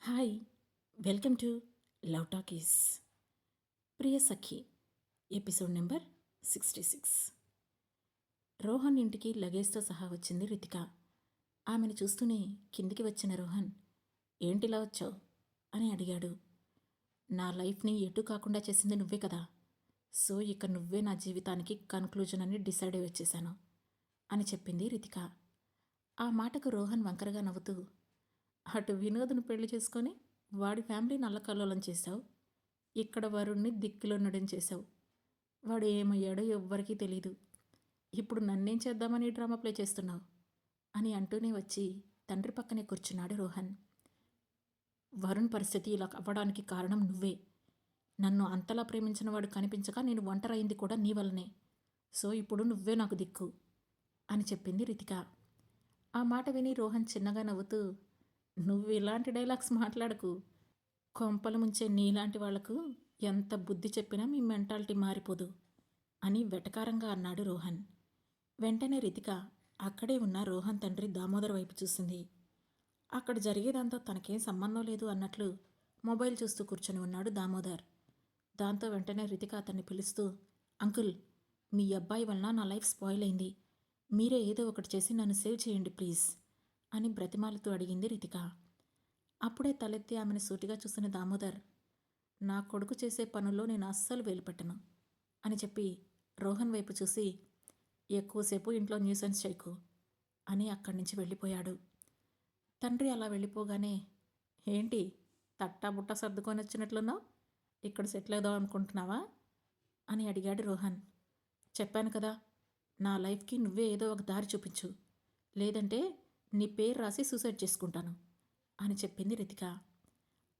Hi, welcome to love talkies. Priya Sakhi episode number 66. Rohan ఇంటికి లగేజ్తో సహా వచ్చింది రితిక. ఆమెను చూస్తూనే కిందికి వచ్చిన రోహన్, ఏంటిలా వచ్చావు అని అడిగాడు. నా లైఫ్ని ఎటు కాకుండా చేసింది నువ్వే కదా, సో ఇక నువ్వే నా జీవితానికి కన్క్లూజన్ అని డిసైడ్ అయి వచ్చేశాను అని చెప్పింది రితిక. ఆ మాటకు రోహన్ వంకరగా నవ్వుతూ, అటు వినోద్ను పెళ్లి చేసుకొని వాడి ఫ్యామిలీని అల్లకల్లోలం చేశావు, ఇక్కడ వరుణ్ణి దిక్కులోనడం చేశావు. వాడు ఏమయ్యాడో ఎవ్వరికీ తెలీదు. ఇప్పుడు నన్నేం చేద్దామని డ్రామా ప్లే చేస్తున్నావు అని అంటూనే వచ్చి తండ్రి పక్కనే కూర్చున్నాడు రోహన్. వరుణ్ పరిస్థితి ఇలా అవ్వడానికి కారణం నువ్వే. నన్ను అంతలా ప్రేమించిన వాడు కనిపించక నేను ఒంటరైంది కూడా నీ వల్లనే. సో ఇప్పుడు నువ్వే నాకు దిక్కు అని చెప్పింది రితిక. ఆ మాట విని రోహన్ చిన్నగా నవ్వుతూ, నువ్వు ఇలాంటి డైలాగ్స్ మాట్లాడకు. కొంపలు ముంచే నీలాంటి వాళ్లకు ఎంత బుద్ధి చెప్పినా మీ మెంటాలిటీ మారిపోదు అని వెటకారంగా అన్నాడు రోహన్. వెంటనే రితిక అక్కడే ఉన్న రోహన్ తండ్రి దామోదర్ వైపు చూసింది. అక్కడ జరిగేదాంతో తనకేం సంబంధం లేదు అన్నట్లు మొబైల్ చూస్తూ కూర్చొని ఉన్నాడు దామోదర్. దాంతో వెంటనే రితిక అతన్ని పిలుస్తూ, అంకుల్, మీ అబ్బాయి వలన నా లైఫ్ స్పాయిల్ అయింది. మీరే ఏదో ఒకటి చేసి నన్ను సేవ్ చేయండి ప్లీజ్ అని బ్రతిమాలుతూ అడిగింది రితిక. అప్పుడే తలెత్తి ఆమెను సూటిగా చూసిన దామోదర్, నా కొడుకు చేసే పనుల్లో నేను అస్సలు వేలుపెట్టను అని చెప్పి రోహన్ వైపు చూసి, ఎక్కువసేపు ఇంట్లో న్యూసెన్స్ చేయకు అని అక్కడి నుంచి వెళ్ళిపోయాడు. తండ్రి అలా వెళ్ళిపోగానే, ఏంటి తట్టా బుట్ట సర్దుకొని వచ్చినట్లున్నావు, ఇక్కడ సెటిల్ అవుదాం అనుకుంటున్నావా అని అడిగాడు రోహన్. చెప్పాను కదా, నా లైఫ్కి నువ్వే ఏదో ఒక దారి చూపించు, లేదంటే నీ పేరు రాసి సూసైడ్ చేసుకుంటాను అని చెప్పింది రితిక.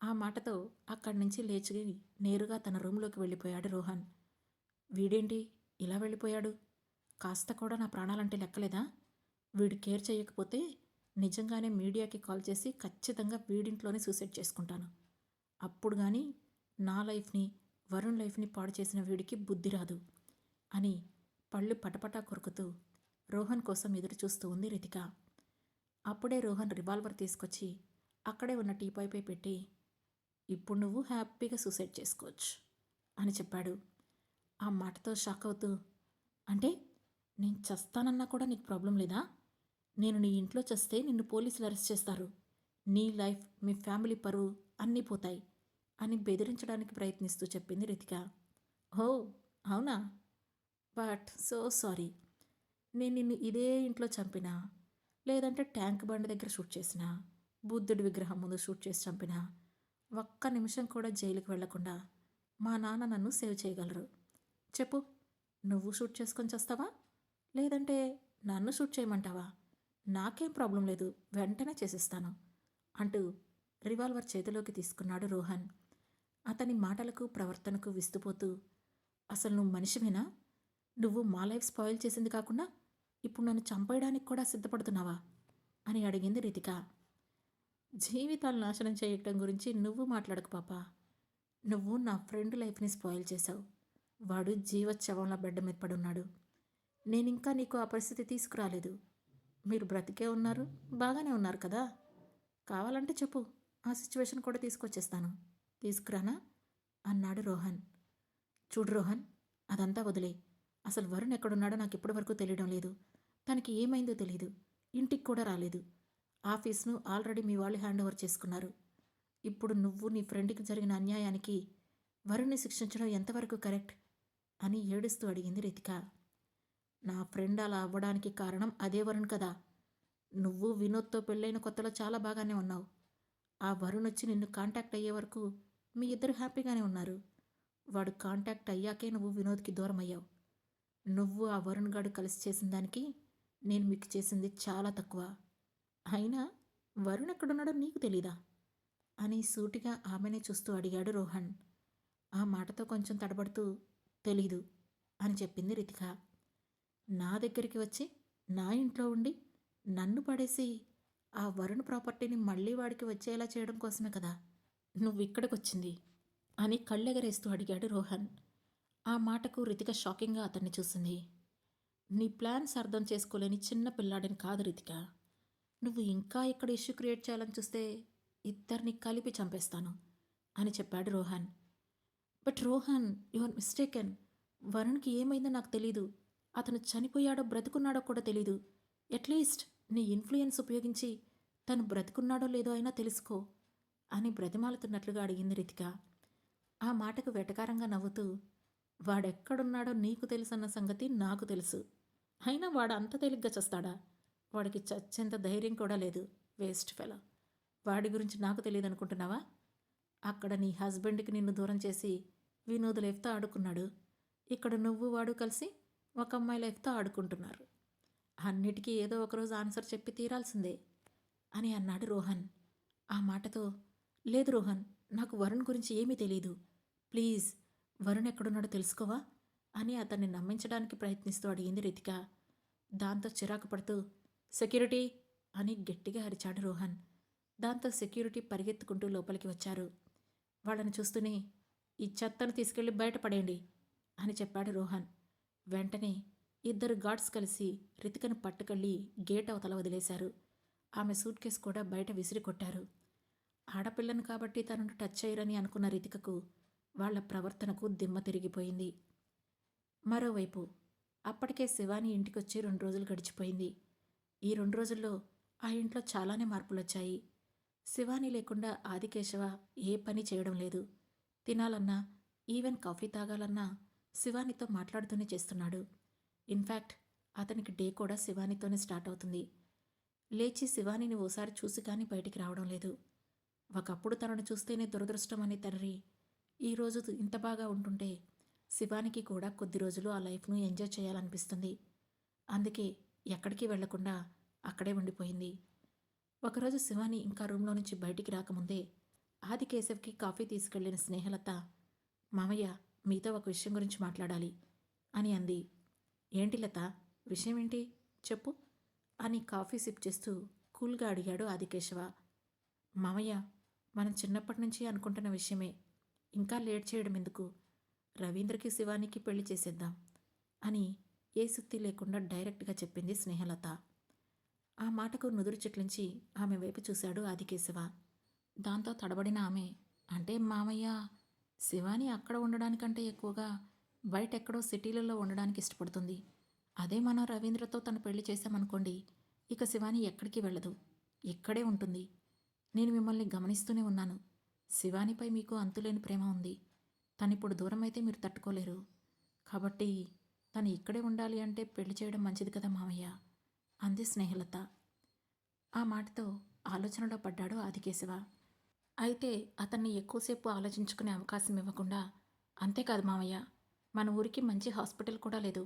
ఆ మాటతో అక్కడి నుంచి లేచి నేరుగా తన రూమ్లోకి వెళ్ళిపోయాడు రోహన్. వీడేంటి ఇలా వెళ్ళిపోయాడు, కాస్త కూడా నా ప్రాణాలంటే లెక్కలేదా? వీడు కేర్ చేయకపోతే నిజంగానే మీడియాకి కాల్ చేసి ఖచ్చితంగా వీడింట్లోనే సూసైడ్ చేసుకుంటాను. అప్పుడు కానీ నా లైఫ్ని, వరుణ్ లైఫ్ని పాడు చేసిన వీడికి బుద్ధి రాదు అని పళ్ళు పటపటా కొరుకుతూ రోహన్ కోసం ఎదురు చూస్తూ ఉంది రితిక. అప్పుడే రోహన్ రివాల్వర్ తీసుకొచ్చి అక్కడే ఉన్న టీపాయ్పై పెట్టి, ఇప్పుడు నువ్వు హ్యాపీగా సూసైడ్ చేసుకోవచ్చు అని చెప్పాడు. ఆ మాటతో షాక్ అవుతూ, అంటే నేను చస్తానన్నా కూడా నీకు ప్రాబ్లం లేదా? నేను నీ ఇంట్లో చస్తే నిన్ను పోలీసులు అరెస్ట్ చేస్తారు, నీ లైఫ్, మీ ఫ్యామిలీ పరువు అన్నీ పోతాయి అని బెదిరించడానికి ప్రయత్నిస్తూ చెప్పింది రితిక. ఓ అవునా, బట్ సో సారీ. నేను నిన్ను ఇదే ఇంట్లో చంపినా, లేదంటే ట్యాంక్ బండ్ దగ్గర షూట్ చేసినా, బుద్ధుడి విగ్రహం ముందు షూట్ చేసి చంపినా, ఒక్క నిమిషం కూడా జైలుకి వెళ్లకుండా మా నాన్న నన్ను సేవ్ చేయగలరు. చెప్పు, నువ్వు షూట్ చేసుకొని చేస్తావా, లేదంటే నన్ను షూట్ చేయమంటావా? నాకేం ప్రాబ్లం లేదు, వెంటనే చేసిస్తాను అంటూ రివాల్వర్ చేతిలోకి తీసుకున్నాడు రోహన్. అతని మాటలకు ప్రవర్తనకు విస్తుపోతూ, అసలు నువ్వు మనిషివేనా? నువ్వు మా లైఫ్ స్పాయిల్ చేసింది కాకుండా ఇప్పుడు నన్ను చంపేయడానికి కూడా సిద్ధపడుతున్నావా అని అడిగింది రితిక. జీవితాలు నాశనం చేయటం గురించి నువ్వు మాట్లాడకు పాపా. నువ్వు నా ఫ్రెండ్ లైఫ్ని స్పాయిల్ చేశావు. వాడు జీవోత్సవంలో బెడ్డ మీద పడున్నాడు. నేనింకా నీకు ఆ పరిస్థితి తీసుకురాలేదు. మీరు బ్రతికే ఉన్నారు, బాగానే ఉన్నారు కదా. కావాలంటే చెప్పు, ఆ సిచ్యువేషన్ కూడా తీసుకొచ్చేస్తాను. తీసుకురానా అన్నాడు రోహన్. చూడు రోహన్, అదంతా వదిలే. అసలు వరుణ్ ఎక్కడున్నాడో నాకు ఇప్పటి వరకు తెలియడం లేదు. తనకి ఏమైందో తెలీదు. ఇంటికి కూడా రాలేదు. ఆఫీస్ను ఆల్రెడీ మీ వాళ్ళు హ్యాండ్ ఓవర్ చేసుకున్నారు. ఇప్పుడు నువ్వు నీ ఫ్రెండ్కి జరిగిన అన్యాయానికి వరుణ్ణి శిక్షించడం ఎంతవరకు కరెక్ట్ అని ఏడుస్తూ అడిగింది రితిక. నా ఫ్రెండ్ అలా అవ్వడానికి కారణం అదే వరుణ్ కదా. నువ్వు వినోద్తో పెళ్ళైన కొత్తలో చాలా బాగానే ఉన్నావు. ఆ వరుణ్ వచ్చి నిన్ను కాంటాక్ట్ అయ్యే వరకు మీ ఇద్దరు హ్యాపీగానే ఉన్నారు. వాడు కాంటాక్ట్ అయ్యాకే నువ్వు వినోద్కి దూరం అయ్యావు. నువ్వు ఆ వరుణ్ గాడు కలిసి చేసిన దానికి నేను మీకు చేసింది చాలా తక్కువ. అయినా వరుణ్ ఎక్కడున్నాడో నీకు తెలీదా అని సూటిగా ఆమెనే చూస్తూ అడిగాడు రోహన్. ఆ మాటతో కొంచెం తడబడుతూ, తెలీదు అని చెప్పింది రితిక. నా దగ్గరికి వచ్చి నా ఇంట్లో ఉండి నన్ను పడేసి ఆ వరుణ్ ప్రాపర్టీని మళ్ళీ వాడికి వచ్చేలా చేయడం కోసమే కదా నువ్వు ఇక్కడికి వచ్చింది అని కళ్ళెగరేస్తూ అడిగాడు రోహన్. ఆ మాటకు రితిక షాకింగ్గా అతన్ని చూసింది. నీ ప్లాన్స్ అర్థం చేసుకోలేని చిన్న పిల్లాడిని కాదు రితిక. నువ్వు ఇంకా ఇక్కడ ఇష్యూ క్రియేట్ చేయాలని చూస్తే ఇద్దరిని కలిపి చంపేస్తాను అని చెప్పాడు Rohan. But Rohan, you are mistaken. వరుణ్కి ఏమైందో నాకు తెలీదు. అతను చనిపోయాడో బ్రతుకున్నాడో కూడా తెలీదు. అట్లీస్ట్ నీ ఇన్ఫ్లుయెన్స్ ఉపయోగించి తను బ్రతుకున్నాడో లేదో అయినా తెలుసుకో అని బ్రతిమాలుతున్నట్లుగా అడిగింది రితిక. ఆ మాటకు వెటకారంగా నవ్వుతూ, వాడెక్కడున్నాడో నీకు తెలుసన్న సంగతి నాకు తెలుసు. అయినా వాడు అంత తేలిగ్గా చస్తాడా? వాడికి చచ్చేంత ధైర్యం కూడా లేదు. Waste fellow. వాడి గురించి నాకు తెలియదనుకుంటున్నావా? అక్కడ నీ హస్బెండ్కి నిన్ను దూరం చేసి వినోద్ లైఫ్తో ఆడుకున్నాడు. ఇక్కడ నువ్వు వాడు కలిసి ఒక అమ్మాయి లైఫ్తో ఆడుకుంటున్నారు. అన్నిటికీ ఏదో ఒకరోజు ఆన్సర్ చెప్పి తీరాల్సిందే అని అన్నాడు రోహన్. ఆ మాటతో, లేదు రోహన్, నాకు వరుణ్ గురించి ఏమీ తెలీదు. ప్లీజ్ వరుణ్ ఎక్కడున్నాడో తెలుసుకోవా అని అతన్ని నమ్మించడానికి ప్రయత్నిస్తూ అడిగింది రితిక. దాంతో చిరాకు పడుతూ, సెక్యూరిటీ అని గట్టిగా అరిచాడు రోహన్. దాంతో సెక్యూరిటీ పరిగెత్తుకుంటూ లోపలికి వచ్చారు. వాళ్ళని చూస్తూనే, ఈ చెత్తను తీసుకెళ్లి బయటపడేయండి అని చెప్పాడు రోహన్. వెంటనే ఇద్దరు గార్డ్స్ కలిసి రితికను పట్టుకెళ్ళి గేట్ అవతల వదిలేశారు. ఆమె సూట్ కేసు కూడా బయట విసిరి కొట్టారు. ఆడపిల్లను కాబట్టి తనను టచ్ చేయరని అనుకున్న రితికకు వాళ్ల ప్రవర్తనకు దిమ్మ తిరిగిపోయింది. మరోవైపు అప్పటికే శివాని ఇంటికొచ్చి 2 రోజులు గడిచిపోయింది. ఈ 2 రోజుల్లో ఆ ఇంట్లో చాలానే మార్పులొచ్చాయి. శివాని లేకుండా ఆదికేశవ ఏ పని చేయడం లేదు. తినాలన్నా, ఈవెన్ కాఫీ తాగాలన్నా శివానితో మాట్లాడుతూనే చేస్తున్నాడు. ఇన్ఫ్యాక్ట్ అతనికి డే కూడా శివానితోనే స్టార్ట్ అవుతుంది. లేచి శివానిని ఓసారి చూసి కానీ బయటికి రావడం లేదు. ఒకప్పుడు తనను చూస్తేనే దురదృష్టం అనే తండ్రి ఈరోజు ఇంత బాగా ఉంటుంటే శివానికి కూడా కొద్ది రోజులు ఆ లైఫ్ను ఎంజాయ్ చేయాలనిపిస్తుంది. అందుకే ఎక్కడికి వెళ్లకుండా అక్కడే ఉండిపోయింది. ఒకరోజు శివాని ఇంకా రూమ్లో నుంచి బయటికి రాకముందే ఆదికేశవ్కి కాఫీ తీసుకెళ్లిన స్నేహలత, మామయ్య మీతో ఒక విషయం గురించి మాట్లాడాలి అని అంది. ఏంటి లత, విషయం ఏంటి చెప్పు అని కాఫీ సిప్ చేస్తూ కూల్గా అడిగాడు ఆదికేశవ. మామయ్య, మనం చిన్నప్పటి నుంచి అనుకుంటున్న విషయమే. ఇంకా లేట్ చేయడం ఎందుకు? రవీంద్రకి శివానికి పెళ్లి చేసేద్దాం అని ఏ సుత్తి లేకుండా డైరెక్ట్గా చెప్పింది స్నేహలత. ఆ మాటకు నుదురు చిట్లించి ఆమె వైపు చూశాడు ఆదికేశవ. దాంతో తడబడిన ఆమె, అంటే మామయ్య, శివాని అక్కడ ఉండడానికంటే ఎక్కువగా బయటెక్కడో సిటీలలో ఉండడానికి ఇష్టపడుతుంది. అదే మనం రవీంద్రతో తను పెళ్లి చేశామనుకోండి, ఇక శివాని ఎక్కడికి వెళ్ళదు, ఇక్కడే ఉంటుంది. నేను మిమ్మల్ని గమనిస్తూనే ఉన్నాను. శివానిపై మీకు అంతులేని ప్రేమ ఉంది. తనిప్పుడు దూరం అయితే మీరు తట్టుకోలేరు. కాబట్టి తను ఇక్కడే ఉండాలి అంటే పెళ్లి చేయడం మంచిది కదా మామయ్య అంది స్నేహలత. ఆ మాటతో ఆలోచనలో పడ్డాడు ఆదికేశవ. అయితే అతన్ని ఎక్కువసేపు ఆలోచించుకునే అవకాశం ఇవ్వకుండా, అంతేకాదు మామయ్య, మన ఊరికి మంచి హాస్పిటల్ కూడా లేదు.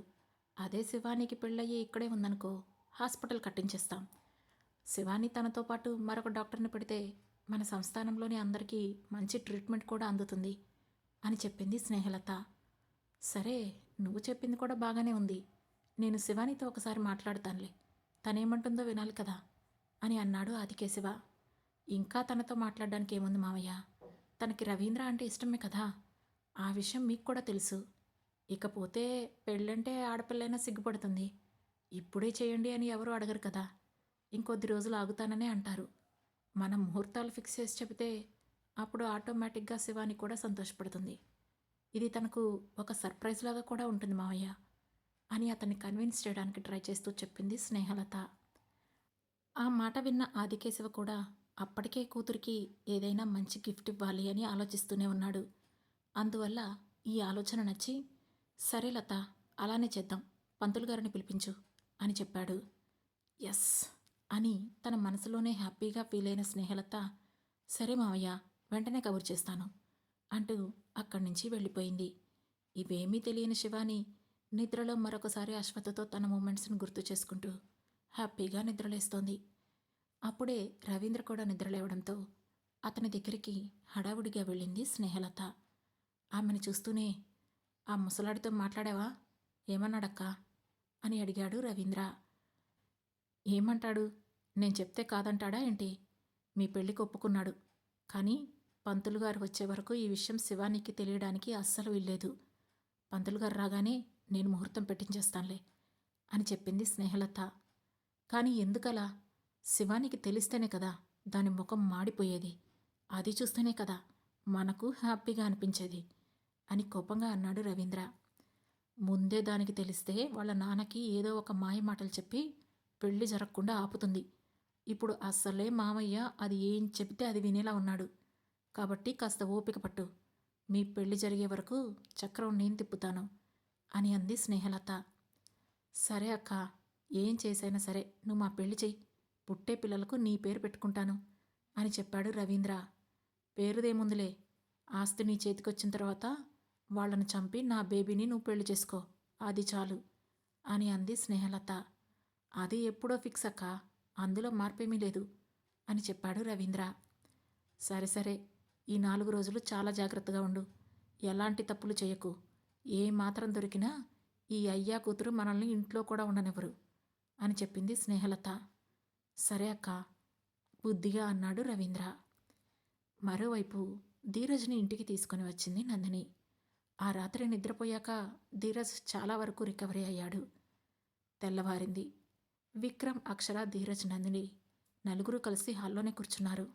అదే శివానికి పెళ్ళయ్యి ఇక్కడే ఉందనుకో, హాస్పిటల్ కట్టించేస్తాం. శివాని తనతో పాటు మరొక డాక్టర్ని పెడితే మన సంస్థానంలోని అందరికీ మంచి ట్రీట్మెంట్ కూడా అందుతుంది అని చెప్పింది స్నేహలత. సరే, నువ్వు చెప్పింది కూడా బాగానే ఉంది. నేను శివానితో ఒకసారి మాట్లాడతానులే, తనేమంటుందో వినాలి కదా అని అన్నాడు ఆదికేశవ. ఇంకా తనతో మాట్లాడడానికి ఏముంది మామయ్య, తనకి రవీంద్ర అంటే ఇష్టమే కదా. ఆ విషయం మీకు కూడా తెలుసు. ఇకపోతే పెళ్ళంటే ఆడపిల్లైనా సిగ్గుపడుతుంది. ఇప్పుడే చేయండి అని ఎవరూ అడగరు కదా. ఇంకొద్ది రోజులు ఆగుతాననే అంటారు. మనం ముహూర్తాలు ఫిక్స్ చేసి చెబితే అప్పుడు ఆటోమేటిక్గా శివాని కూడా సంతోషపడుతుంది. ఇది తనకు ఒక సర్ప్రైజ్ లాగా కూడా ఉంటుంది మావయ్య అని అతన్ని కన్విన్స్ చేయడానికి ట్రై చేస్తూ చెప్పింది స్నేహలత. ఆ మాట విన్న ఆదికేశవ కూడా అప్పటికే కూతురికి ఏదైనా మంచి గిఫ్ట్ ఇవ్వాలి అని ఆలోచిస్తూనే ఉన్నాడు. అందువల్ల ఈ ఆలోచన నచ్చి, సరే లత, అలానే చేద్దాం, పంతులు గారిని పిలిపించు అని చెప్పాడు. ఎస్ అని తన మనసులోనే హ్యాపీగా ఫీల్ అయిన స్నేహలత, సరే మావయ్య, వెంటనే కబురు చేస్తాను అంటూ అక్కడి నుంచి వెళ్ళిపోయింది. ఇవేమీ తెలియని శివాని నిద్రలో మరొకసారి అశ్వథతో తన మూమెంట్స్ని గుర్తు చేసుకుంటూ హ్యాపీగా నిద్రలేస్తోంది. అప్పుడే రవీంద్ర కూడా నిద్రలేవడంతో అతని దగ్గరికి హడావుడిగా వెళ్ళింది స్నేహలత. ఆమెను చూస్తూనే, ఆ ముసలాడితో మాట్లాడావా? ఏమన్నాడక్కా అని అడిగాడు రవీంద్ర. ఏమంటాడు? నేను చెప్తే కాదంటాడా ఏంటి? మీ పెళ్ళికి ఒప్పుకున్నాడు. కానీ పంతులు గారు వచ్చే వరకు ఈ విషయం శివానికి తెలియడానికి అస్సలు వీల్లేదు. పంతులు గారు రాగానే నేను ముహూర్తం పెట్టించేస్తానులే అని చెప్పింది స్నేహలత. కానీ ఎందుకలా? శివానికి తెలిస్తేనే కదా దాని ముఖం మాడిపోయేది అది చూస్తేనే కదా మనకు హ్యాపీగా అనిపించేది అని కోపంగా అన్నాడు రవీంద్ర. ముందే దానికి తెలిస్తే వాళ్ళ నాన్నకి ఏదో ఒక మాయ మాటలు చెప్పి పెళ్లి జరగకుండా ఆపుతుంది. ఇప్పుడు అస్సలే మామయ్య అది ఏం చెబితే అది వినేలా ఉన్నాడు. కాబట్టి కాస్త ఓపిక పట్టు. మీ పెళ్లి జరిగే వరకు చక్రం నేను తిప్పుతాను అని అంది స్నేహలత. సరే అక్క, ఏం చేసైనా సరే నువ్వు మా పెళ్లి చెయ్యి. పుట్టే పిల్లలకు నీ పేరు పెట్టుకుంటాను అని చెప్పాడు రవీంద్ర. పేరుదేముందిలే, ఆస్తి నీ చేతికొచ్చిన తర్వాత వాళ్ళను చంపి నా బేబీని నువ్వు పెళ్లి చేసుకో, అది చాలు అని అంది స్నేహలత. అది ఎప్పుడో ఫిక్స్ అక్క, అందులో మార్పేమీ లేదు అని చెప్పాడు రవీంద్ర. సరే సరే, ఈ 4 రోజులు చాలా జాగ్రత్తగా ఉండు. ఎలాంటి తప్పులు చేయకు. ఏ మాత్రం దొరికినా ఈ అయ్యా కూతురు మనల్ని ఇంట్లో కూడా ఉండనివ్వరు అని చెప్పింది స్నేహలత. సరే అక్క, బుద్ధిగా అన్నాడు రవీంద్ర. మరోవైపు ధీరజ్ని ఇంటికి తీసుకుని వచ్చింది నందిని. ఆ రాత్రి నిద్రపోయాక ధీరజ్ చాలా వరకు రికవరీ అయ్యాడు. తెల్లవారింది. విక్రమ్, అక్షర, ధీరజ్, నందిని నలుగురు కలిసి హాల్లోనే కూర్చున్నారు.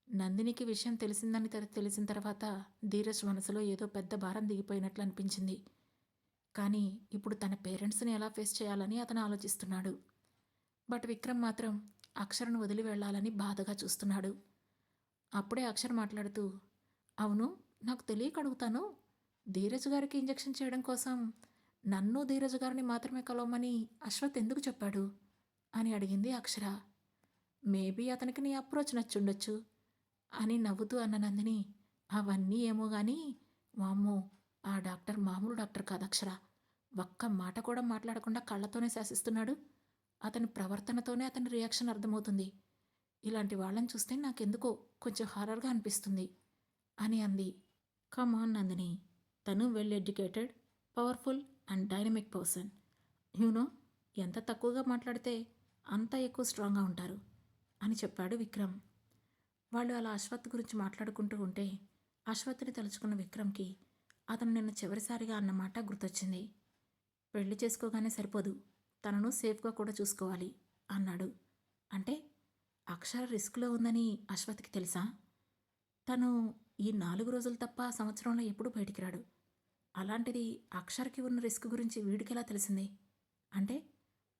నందినికి విషయం తెలిసిందని తెలిసిన తర్వాత ధీరజ్ మనసులో ఏదో పెద్ద భారం దిగిపోయినట్లు అనిపించింది. కానీ ఇప్పుడు తన పేరెంట్స్ని ఎలా ఫేస్ చేయాలని అతను ఆలోచిస్తున్నాడు. బట్ విక్రమ్ మాత్రం అక్షరను వదిలి వెళ్ళాలని బాధగా చూస్తున్నాడు. అప్పుడే అక్షర మాట్లాడుతూ, అవును, నాకు తెలియక అడుగుతాను, ధీరజ్ గారికి ఇంజెక్షన్ చేయడం కోసం నన్ను ధీరజ్ గారిని మాత్రమే కలవమని అశ్వత్ ఎందుకు చెప్పాడు అని అడిగింది అక్షర. మేబీ అతనికి నీ అప్రోచ్ నచ్చుండొచ్చు అని నవ్వుతూ అన్న నందిని, అవన్నీ ఏమో కానీ వామ్మో, ఆ డాక్టర్ మామూలు డాక్టర్ కాదు అక్షర. ఒక్క మాట కూడా మాట్లాడకుండా కళ్ళతోనే శాసిస్తున్నాడు. అతని ప్రవర్తనతోనే అతని రియాక్షన్ అర్థమవుతుంది. ఇలాంటి వాళ్ళని చూస్తే నాకెందుకో కొంచెం హారర్గా అనిపిస్తుంది అని అంది. కమ్ ఆన్ నందిని, తను well educated, powerful and dynamic person. You know, ఎంత తక్కువగా మాట్లాడితే అంత ఎక్కువ స్ట్రాంగ్గా ఉంటారు అని చెప్పాడు విక్రమ్. వాళ్ళు అలా అశ్వత్ గురించి మాట్లాడుకుంటూ ఉంటే అశ్వత్ని తలుచుకున్న విక్రమ్కి అతను నిన్న చివరిసారిగా అన్నమాట గుర్తొచ్చింది. పెళ్లి చేసుకోగానే సరిపోదు, తనను సేఫ్గా కూడా చూసుకోవాలి అన్నాడు. అంటే అక్షర రిస్క్లో ఉందని అశ్వత్కి తెలుసా? తను ఈ 4 రోజులు తప్ప సంవత్సరంలో ఎప్పుడూ బయటికి రాడు. అలాంటిది అక్షర్కి ఉన్న రిస్క్ గురించి వీడికెలా తెలిసింది? అంటే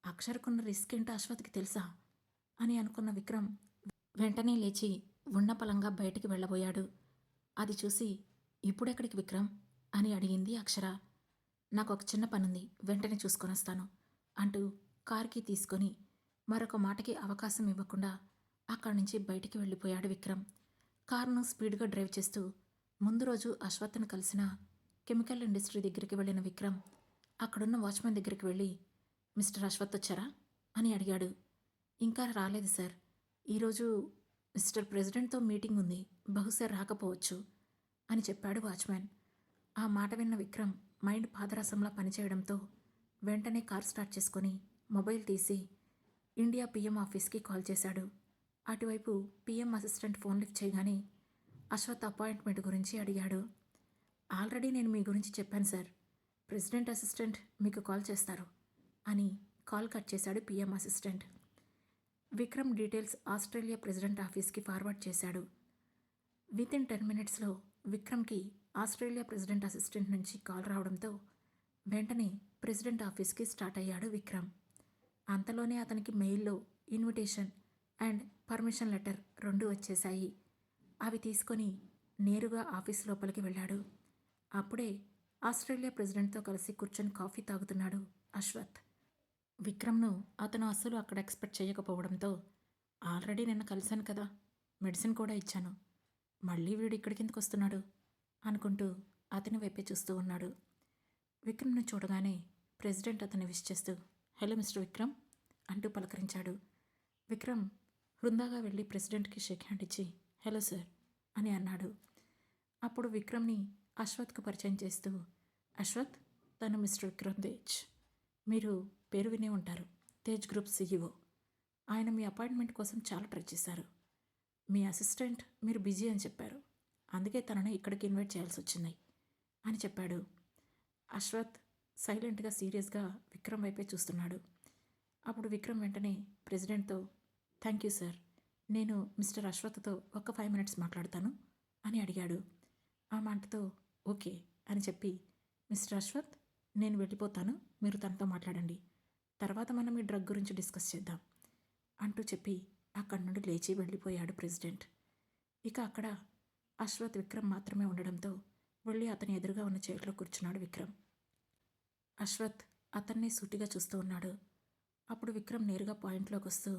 అక్షర్కున్న రిస్క్ ఏంటో అశ్వత్కి తెలుసా అని అనుకున్న విక్రమ్ వెంటనే లేచి ఉన్నపలంగా బయటికి వెళ్ళబోయాడు. అది చూసి, ఇప్పుడెక్కడికి విక్రమ్ అని అడిగింది అక్షర. నాకు ఒక చిన్న పనుంది, వెంటనే చూసుకొని వస్తాను అంటూ కార్కి తీసుకొని మరొక మాటకి అవకాశం ఇవ్వకుండా అక్కడి నుంచి బయటికి వెళ్ళిపోయాడు విక్రమ్. కారును స్పీడ్గా డ్రైవ్ చేస్తూ ముందు రోజు అశ్వత్ను కలిసిన కెమికల్ ఇండస్ట్రీ దగ్గరికి వెళ్ళిన విక్రమ్ అక్కడున్న వాచ్మెన్ దగ్గరికి వెళ్ళి, మిస్టర్ అశ్వత్ వచ్చారా అని అడిగాడు. ఇంకా రాలేదు సార్, ఈరోజు మిస్టర్ ప్రెసిడెంట్తో మీటింగ్ ఉంది, బహుశా రాకపోవచ్చు అని చెప్పాడు వాచ్మెన్. ఆ మాట విన్న విక్రమ్ మైండ్ పాదరసంలా పనిచేయడంతో వెంటనే కార్ స్టార్ట్ చేసుకొని మొబైల్ తీసి ఇండియా పిఎం ఆఫీస్కి కాల్ చేశాడు. అటువైపు పిఎం అసిస్టెంట్ ఫోన్ లిఫ్ట్ చేయగానే అశ్వత్ అపాయింట్మెంట్ గురించి అడిగాడు. ఆల్రెడీ నేను మీ గురించి చెప్పాను సార్, ప్రెసిడెంట్ అసిస్టెంట్ మీకు కాల్ చేస్తారు అని కాల్ కట్ చేశాడు PM assistant. Vikram details Australia president ఆఫీస్కి ఫార్వర్డ్ చేశాడు. వితిన్ 10 మినిట్స్లో విక్రమ్కి ఆస్ట్రేలియా ప్రెసిడెంట్ అసిస్టెంట్ నుంచి కాల్ రావడంతో వెంటనే ప్రెసిడెంట్ ఆఫీస్కి స్టార్ట్ అయ్యాడు విక్రమ్. అంతలోనే అతనికి మెయిల్లో ఇన్విటేషన్ అండ్ పర్మిషన్ లెటర్ 2 వచ్చేశాయి. అవి తీసుకొని నేరుగా ఆఫీస్ లోపలికి వెళ్ళాడు. అప్పుడే ఆస్ట్రేలియా ప్రెసిడెంట్తో కలిసి కూర్చొని కాఫీ తాగుతున్నాడు అశ్వత్. విక్రమ్ను అతను అస్సలు అక్కడ ఎక్స్పెక్ట్ చేయకపోవడంతో, ఆల్రెడీ నిన్న కలిశాను కదా, మెడిసిన్ కూడా ఇచ్చాను, మళ్ళీ వీడు ఇక్కడికి ఎందుకు వస్తున్నాడు అనుకుంటూ అతని వైపే చూస్తూ ఉన్నాడు. విక్రమ్ను చూడగానే ప్రెసిడెంట్ అతన్ని విష్ చేస్తూ, హలో మిస్టర్ విక్రమ్ అంటూ పలకరించాడు. విక్రమ్ హృందాగా వెళ్ళి ప్రెసిడెంట్కి షేక్ హ్యాండ్ ఇచ్చి హలో సార్ అని అన్నాడు. అప్పుడు విక్రమ్ని అశ్వత్కు పరిచయం చేస్తూ, అశ్వత్, తను మిస్టర్ విక్రమ్ తేజ్, మీరు పేరు వినే ఉంటారు, తేజ్ గ్రూప్ CEO. ఆయన మీ అపాయింట్మెంట్ కోసం చాలా ట్రై చేశారు. మీ అసిస్టెంట్ మీరు బిజీ అని చెప్పారు, అందుకే తనను ఇక్కడికి ఇన్వైట్ చేయాల్సి వచ్చింది అని చెప్పాడు. అశ్వత్ సైలెంట్గా సీరియస్గా విక్రమ్ వైపే చూస్తున్నాడు. అప్పుడు విక్రమ్ వెంటనే ప్రెసిడెంట్తో, థ్యాంక్ యూ సార్, నేను మిస్టర్ అశ్వత్థతో ఒక 5 మినిట్స్ మాట్లాడతాను అని అడిగాడు. ఆ మాటతో ఓకే అని చెప్పి, మిస్టర్ అశ్వత్, నేను వెళ్ళిపోతాను, మీరు తనతో మాట్లాడండి, తర్వాత మనం ఈ డ్రగ్ గురించి డిస్కస్ చేద్దాం అంటూ చెప్పి అక్కడి నుండి లేచి వెళ్ళిపోయాడు ప్రెసిడెంట్. ఇక అక్కడ అశ్వత్, విక్రమ్ మాత్రమే ఉండడంతో వెళ్ళి అతని ఎదురుగా ఉన్న చైర్లో కూర్చున్నాడు విక్రమ్. అశ్వత్ అతన్ని సూటిగా చూస్తూ ఉన్నాడు. అప్పుడు విక్రమ్ నేరుగా పాయింట్లోకి వస్తూ,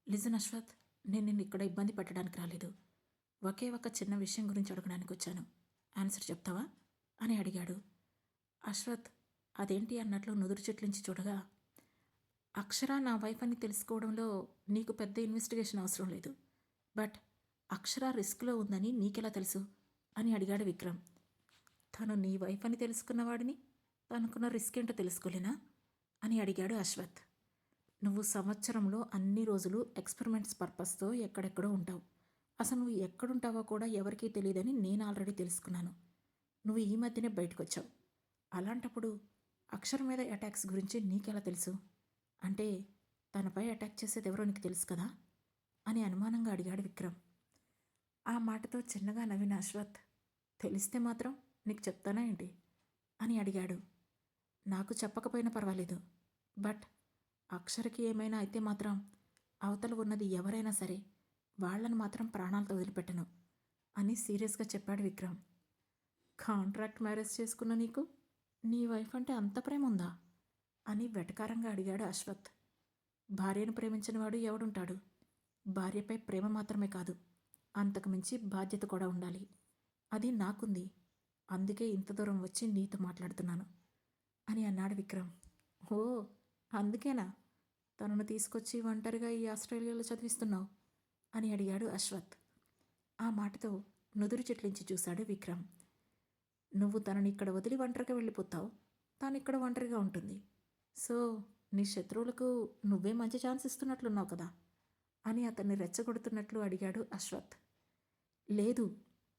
లిజన్ అశ్వత్, నేను నిన్ను ఇక్కడ ఇబ్బంది పెట్టడానికి రాలేదు, ఒకే ఒక చిన్న విషయం గురించి అడగడానికి వచ్చాను, ఆన్సర్ చెప్తావా అని అడిగాడు. అశ్వత్ అదేంటి అన్నట్లు నుదురు చెట్లించి చూడగా, అక్షర నా వైఫ్ అని తెలుసుకోవడంలో నీకు పెద్ద ఇన్వెస్టిగేషన్ అవసరం లేదు, బట్ అక్షర రిస్క్లో ఉందని నీకెలా తెలుసు అని అడిగాడు విక్రమ్. తను నీ వైఫ్ అని తెలుసుకున్నవాడిని తనకున్న రిస్క్ ఏంటో తెలుసుకోలేనా అని అడిగాడు అశ్వత్. నువ్వు సంవత్సరంలో అన్ని రోజులు ఎక్స్పెరిమెంట్స్ పర్పస్తో ఎక్కడెక్కడో ఉంటావు, అసలు నువ్వు ఎక్కడుంటావో కూడా ఎవరికీ తెలియదని నేను ఆల్రెడీ తెలుసుకున్నాను. నువ్వు ఈ మధ్యనే బయటకు వచ్చావు, అలాంటప్పుడు అక్షర మీద అటాక్స్ గురించి నీకెలా తెలుసు? అంటే తనపై అటాక్ చేసేది ఎవరో నీకు తెలుసు కదా అని అనుమానంగా అడిగాడు విక్రమ్. ఆ మాటతో చిన్నగా నవ్విన అశ్వత్, తెలిస్తే మాత్రం నీకు చెప్తానా ఏంటి అని అడిగాడు. నాకు చెప్పకపోయినా పర్వాలేదు, బట్ అక్షరకి ఏమైనా అయితే మాత్రం అవతల ఉన్నది ఎవరైనా సరే వాళ్ళను మాత్రం ప్రాణాలతో వదిలిపెట్టను అని సీరియస్గా చెప్పాడు విక్రమ్. కాంట్రాక్ట్ మ్యారేజ్ చేసుకున్న నీకు నీ వైఫ్ అంటే అంత ప్రేమ ఉందా అని వెటకారంగా అడిగాడు అశ్వత్. భార్యను ప్రేమించిన వాడు ఎవడుంటాడు? భార్యపై ప్రేమ మాత్రమే కాదు, అంతకుమించి బాధ్యత కూడా ఉండాలి. అది నాకుంది, అందుకే ఇంత దూరం వచ్చి నీతో మాట్లాడుతున్నాను అని అన్నాడు విక్రమ్. ఓ, అందుకేనా తనను తీసుకొచ్చి ఒంటరిగా ఈ ఆస్ట్రేలియాలో చదివిస్తున్నావు అని అడిగాడు అశ్వత్. ఆ మాటతో నుదురు చెట్లించి చూశాడు విక్రమ్. నువ్వు తనని ఇక్కడ వదిలి ఒంటరిగా వెళ్ళిపోతావు, తాను ఇక్కడ ఒంటరిగా ఉంటుంది, సో నీ శత్రువులకు నువ్వే మంచి ఛాన్స్ ఇస్తున్నట్లున్నావు కదా అని అతన్ని రెచ్చగొడుతున్నట్లు అడిగాడు అశ్వత్. లేదు,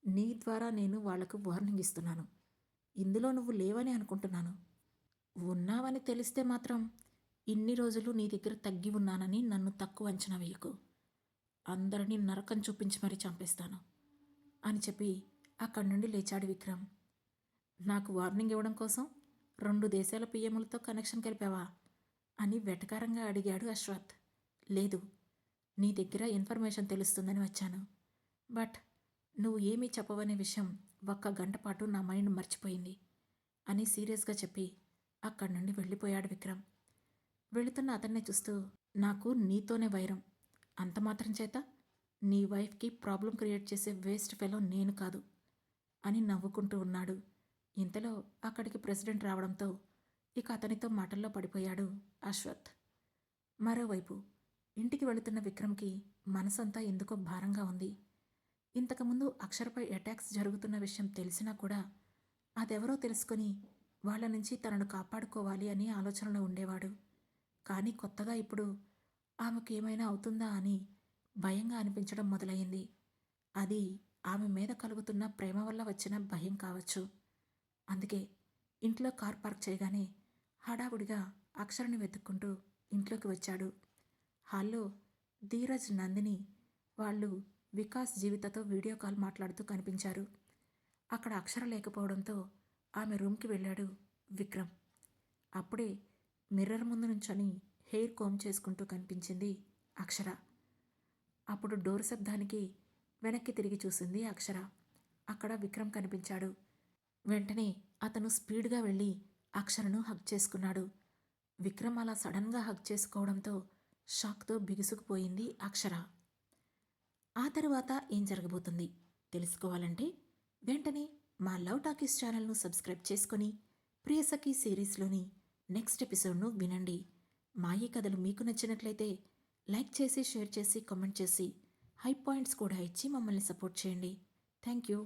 నీ ద్వారా నేను వాళ్లకు వార్నింగ్ ఇస్తున్నాను, ఇందులో నువ్వు లేవని అనుకుంటున్నాను. ఉన్నావని తెలిస్తే మాత్రం ఇన్ని రోజులు నీ దగ్గర తగ్గి ఉన్నానని నన్ను తక్కువ అంచనా వేయకు, అందరినీ నరకం చూపించి మరీ చంపేస్తాను అని చెప్పి అక్కడి నుండి లేచాడు విక్రమ్. నాకు వార్నింగ్ ఇవ్వడం కోసం 2 దేశాల పిఎంలతో కనెక్షన్ కలిపావా అని వెటకారంగా అడిగాడు అశ్వత్. లేదు, నీ దగ్గర ఇన్ఫర్మేషన్ తెలుస్తుందని వచ్చాను, బట్ నువ్వు ఏమీ చెప్పవనే విషయం 1 గంట పాటు నా మైండ్ మర్చిపోయింది అని సీరియస్గా చెప్పి అక్కడి నుండి వెళ్ళిపోయాడు విక్రమ్. వెళుతున్న అతన్నే చూస్తూ, నాకు నీతోనే వైరం, అంత మాత్రం చేత నీ వైఫ్కి ప్రాబ్లం క్రియేట్ చేసే వేస్ట్ ఫెలో నేను కాదు అని నవ్వుకుంటూ ఉన్నాడు. ఇంతలో అక్కడికి ప్రెసిడెంట్ రావడంతో ఇక అతనితో మాటల్లో పడిపోయాడు అశ్వత్. మరోవైపు ఇంటికి వెళుతున్న విక్రమ్కి మనసంతా ఎందుకో భారంగా ఉంది. ఇంతకుముందు అక్షరపై అటాక్స్ జరుగుతున్న విషయం తెలిసినా కూడా అదెవరో తెలుసుకొని వాళ్ళ నుంచి తనను కాపాడుకోవాలి అని ఆలోచనలో ఉండేవాడు. కానీ కొత్తగా ఇప్పుడు ఆమెకు ఏమైనా అవుతుందా అని భయంగా అనిపించడం మొదలయ్యింది. అది ఆమె మీద కలుగుతున్న ప్రేమ వల్ల వచ్చిన భయం కావచ్చు. అందుకే ఇంట్లో కార్ పార్క్ చేయగానే హడావుడిగా అక్షరని వెతుక్కుంటూ ఇంట్లోకి వచ్చాడు. హాల్లో ధీరజ్, నందిని వాళ్ళు వికాస్ జీవితతో వీడియో కాల్ మాట్లాడుతూ కనిపించారు. అక్కడ అక్షర లేకపోవడంతో ఆమె రూమ్కి వెళ్ళాడు విక్రమ్. అప్పుడే మిర్రర్ ముందు నుంచొని హెయిర్ కోమ్ చేసుకుంటూ కనిపించింది అక్షర. అప్పుడు డోర్ శబ్దానికి వెనక్కి తిరిగి చూసింది అక్షర. అక్కడ విక్రమ్ కనిపించాడు. వెంటనే అతను స్పీడ్గా వెళ్ళి అక్షరను హగ్ చేసుకున్నాడు. విక్రమ్ అలా సడన్గా హగ్ చేసుకోవడంతో షాక్తో బిగుసుకుపోయింది అక్షర. ఆ తర్వాత ఏం జరగబోతుంది తెలుసుకోవాలంటే వెంటనే మా లవ్ టాకీస్ ఛానల్ను సబ్స్క్రైబ్ చేసుకొని ప్రియసఖి సిరీస్లోని నెక్స్ట్ ఎపిసోడ్ను వినండి. మా ఈ కథలు మీకు నచ్చినట్లయితే లైక్ చేసి, షేర్ చేసి, కామెంట్ చేసి, హై పాయింట్స్ కూడా ఇచ్చి మమ్మల్ని సపోర్ట్ చేయండి. Thank you.